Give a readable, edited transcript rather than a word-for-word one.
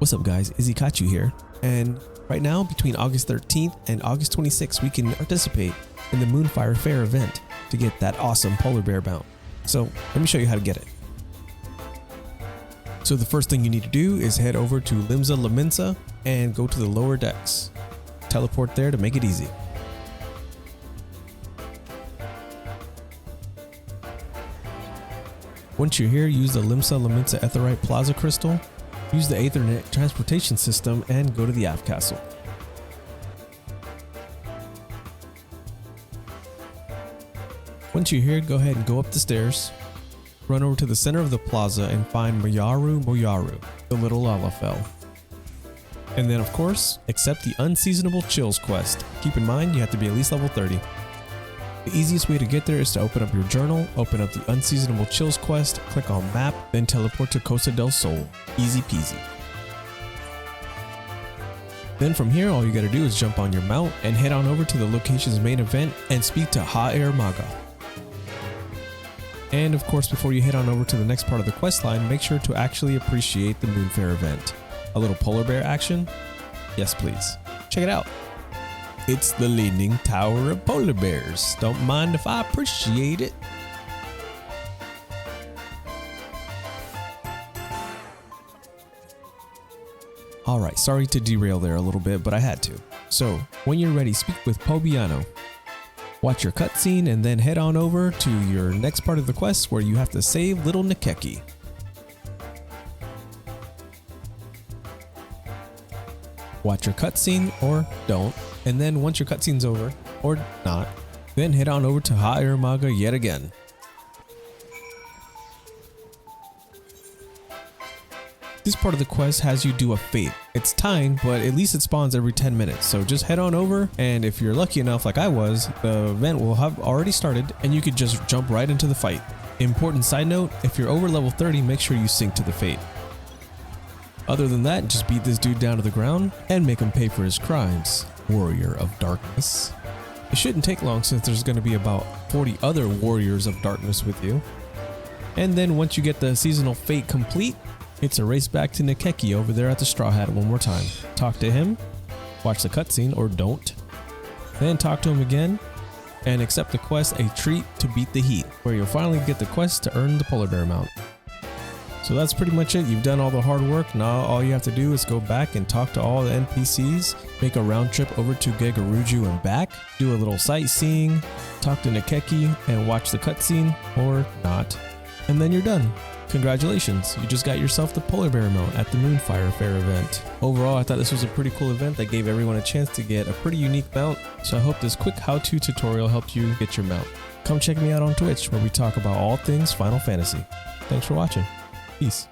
What's up guys, Izikachu here, and right now between August 13th and August 26th we can participate in the Moonfire Faire Event to get that awesome polar bear mount. So let me show you how to get it. So the first thing you need to do is head over to Limsa Laminsa and go to the lower decks. Teleport there to make it easy. Once you're here, use the Limsa Laminsa Aetheryte Plaza Crystal, use the Aethernet transportation system, and go to the Aft Castle. Once you're here, go ahead and go up the stairs, run over to the center of the plaza and find Moyaru, the little lava fell. And then of course, accept the Unseasonable Chills quest. Keep in mind, you have to be at least level 30. The easiest way to get there is to open up your journal, open up the Unseasonable Chills quest, click on map, then teleport to Costa del Sol. Easy peasy. Then from here, all you gotta do is jump on your mount and head on over to the location's main event and speak to Ha-Er-Maga. And of course, before you head on over to the next part of the quest line, make sure to actually appreciate the Moonfire event. A little polar bear action? Yes please. Check it out. It's the Leaning Tower of Polar Bears. Don't mind if I appreciate it. Alright, sorry to derail there a little bit, but I had to. So, when you're ready, speak with Pobiano. Watch your cutscene and then head on over to your next part of the quest where you have to save little Nikeki. Watch your cutscene or don't, and then once your cutscene's over, or not, then head on over to Ha-Er-Maga yet again. This part of the quest has you do a fate. It's timed, but at least it spawns every 10 minutes, so just head on over, and if you're lucky enough like I was, the event will have already started and you could just jump right into the fight. Important side note, if you're over level 30, make sure you sync to the fate. Other than that, just beat this dude down to the ground and make him pay for his crimes, Warrior of Darkness. It shouldn't take long since there's going to be about 40 other Warriors of Darkness with you. And then once you get the seasonal fate complete, it's a race back to Nikeki over there at the Straw Hat one more time. Talk to him, watch the cutscene or don't, then talk to him again, and accept the quest A Treat to Beat the Heat, where you'll finally get the quest to earn the polar bear mount. So that's pretty much it. You've done all the hard work. Now all you have to do is go back and talk to all the NPCs, make a round trip over to Gegaruju and back, do a little sightseeing, talk to Nikeki and watch the cutscene or not, and then you're done. Congratulations, you just got yourself the polar bear mount at the Moonfire Faire event. Overall, I thought this was a pretty cool event that gave everyone a chance to get a pretty unique mount, so I hope this quick how-to tutorial helped you get your mount. Come check me out on Twitch where we talk about all things Final Fantasy. Thanks for watching. Peace.